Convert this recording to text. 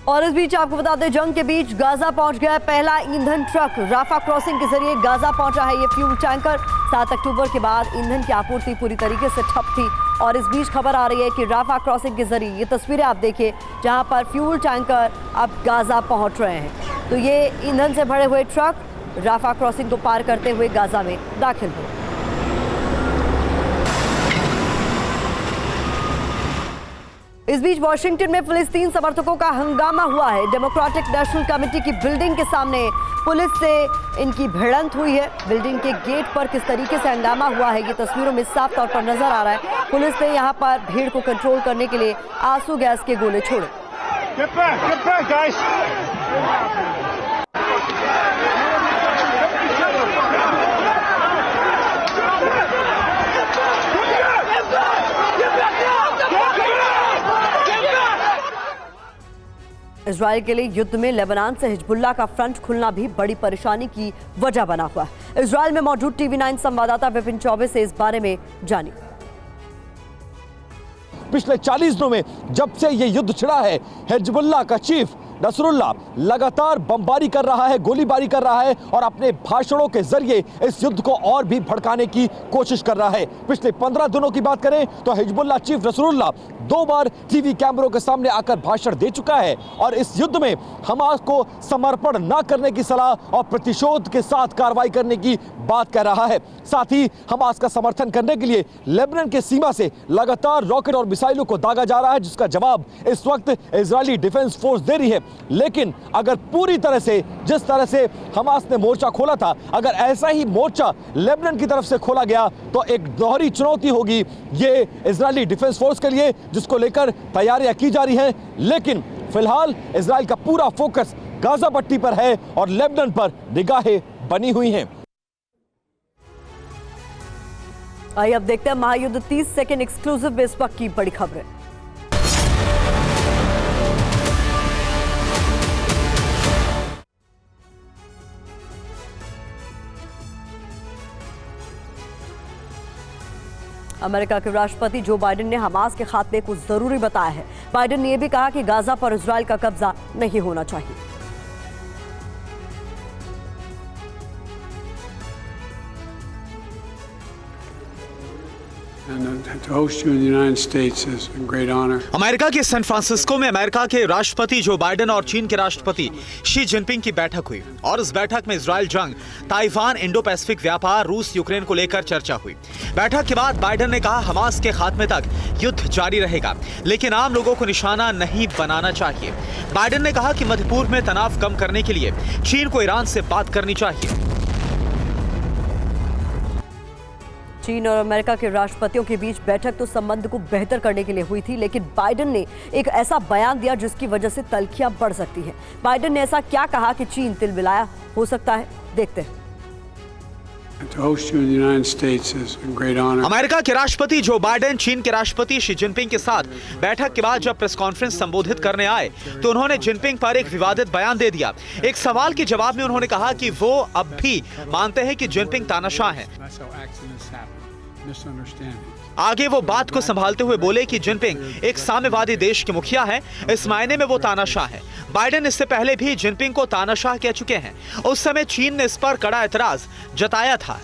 और इस बीच आपको बता दें, जंग के बीच गाजा पहुंच गया पहला ईंधन ट्रक। राफा क्रॉसिंग के जरिए गाजा पहुंचा है ये फ्यूल टैंकर। 7 अक्टूबर के बाद ईंधन की आपूर्ति पूरी तरीके से ठप थी और इस बीच खबर आ रही है कि राफा क्रॉसिंग के जरिए ये तस्वीरें आप देखिए जहां पर फ्यूल टैंकर अब गाजा पहुंच रहे हैं। तो ये ईंधन से भरे हुए ट्रक राफा क्रॉसिंग को पार करते हुए गाजा में दाखिल हुए। इस बीच वॉशिंगटन में फिलिस्तीन समर्थकों का हंगामा हुआ है। डेमोक्रेटिक नेशनल कमेटी की बिल्डिंग के सामने पुलिस से इनकी भिड़ंत हुई है। बिल्डिंग के गेट पर किस तरीके से हंगामा हुआ है ये तस्वीरों में साफ तौर पर नजर आ रहा है। पुलिस ने यहां पर भीड़ को कंट्रोल करने के लिए आंसू गैस के गोले छोड़े। Get back, guys. इजराइल के लिए युद्ध में लेबनान से हिजबुल्लाह का फ्रंट खुलना भी बड़ी परेशानी की वजह बना हुआ है। इजराइल में मौजूद TV9 संवाददाता विपिन चौबे से इस बारे में जानिए। पिछले 40 दिनों में जब से ये युद्ध छिड़ा है, हिजबुल्लाह का चीफ नसरुल्लाह लगातार बमबारी कर रहा है, गोलीबारी कर रहा है और अपने भाषणों के जरिए इस युद्ध को और भी भड़काने की कोशिश कर रहा है। पिछले 15 दिनों की बात करें तो हिजबुल्लाह चीफ नसरुल्लाह 2 बार टीवी कैमरों के सामने आकर भाषण दे चुका है और इस युद्ध में हमास को समर्पण न करने की सलाह और प्रतिशोध के साथ कार्रवाई करने की बात कह रहा है। साथ ही हमास का समर्थन करने के लिए लेबनान के सीमा से लगातार रॉकेट और मिसाइलों को दागा जा रहा है, जिसका जवाब इस वक्त इजरायली डिफेंस फोर्स दे रही है। लेकिन अगर पूरी तरह से जिस तरह से हमास ने मोर्चा खोला था, अगर ऐसा ही मोर्चा लेबनान की तरफ से खोला गया तो एक दोहरी चुनौती होगी ये इजरायली डिफेंस फोर्स के लिए, जिसको लेकर तैयारियां की जा रही हैं। लेकिन फिलहाल इजराइल का पूरा फोकस गाजा पट्टी पर है और लेबनान पर निगाहें बनी हुई हैं। आइए अब देखते हैं महायुद्ध 30 सेकंड एक्सक्लूसिव में इस वक्त की बड़ी खबरें। अमेरिका के राष्ट्रपति जो बाइडेन ने हमास के खात्मे को जरूरी बताया है। बाइडेन ने यह भी कहा कि गाजा पर इजराइल का कब्जा नहीं होना चाहिए। अमेरिका के सैन फ्रांसिस्को में अमेरिका के राष्ट्रपति जो बाइडेन और चीन के राष्ट्रपति शी जिनपिंग की बैठक हुई और इस बैठक में इजराइल जंग, ताइवान, इंडो पैसिफिक व्यापार, रूस यूक्रेन को लेकर चर्चा हुई। बैठक के बाद बाइडेन ने कहा हमास के खात्मे तक युद्ध जारी रहेगा, लेकिन आम लोगों को निशाना नहीं बनाना चाहिए। बाइडेन ने कहा कि मध्य पूर्व में तनाव कम करने के लिए चीन को ईरान से बात करनी चाहिए। चीन और अमेरिका के राष्ट्रपतियों के बीच बैठक तो संबंध को बेहतर करने के लिए हुई थी, लेकिन बाइडेन ने एक ऐसा बयान दिया जिसकी वजह से तल्खियां बढ़ सकती हैं। बाइडेन ने ऐसा क्या कहा कि चीन तिलमिलाया हो सकता है, देखते हैं। अमेरिका के राष्ट्रपति जो बाइडेन चीन के राष्ट्रपति शी जिनपिंग के साथ बैठक के बाद जब प्रेस कॉन्फ्रेंस संबोधित करने आए तो उन्होंने जिनपिंग पर एक विवादित बयान दे दिया। एक सवाल के जवाब में उन्होंने कहा कि वो अब भी मानते हैं कि जिनपिंग तानाशाह हैं। आगे वो बात को संभालते हुए बोले कि जिनपिंग एक साम्यवादी देश के मुखिया हैं, इस मायने में वो तानाशाह हैं। बाइडेन इससे पहले भी जिनपिंग को तानाशाह कह चुके हैं। उस समय चीन ने इस पर कड़ा एतराज जताया था।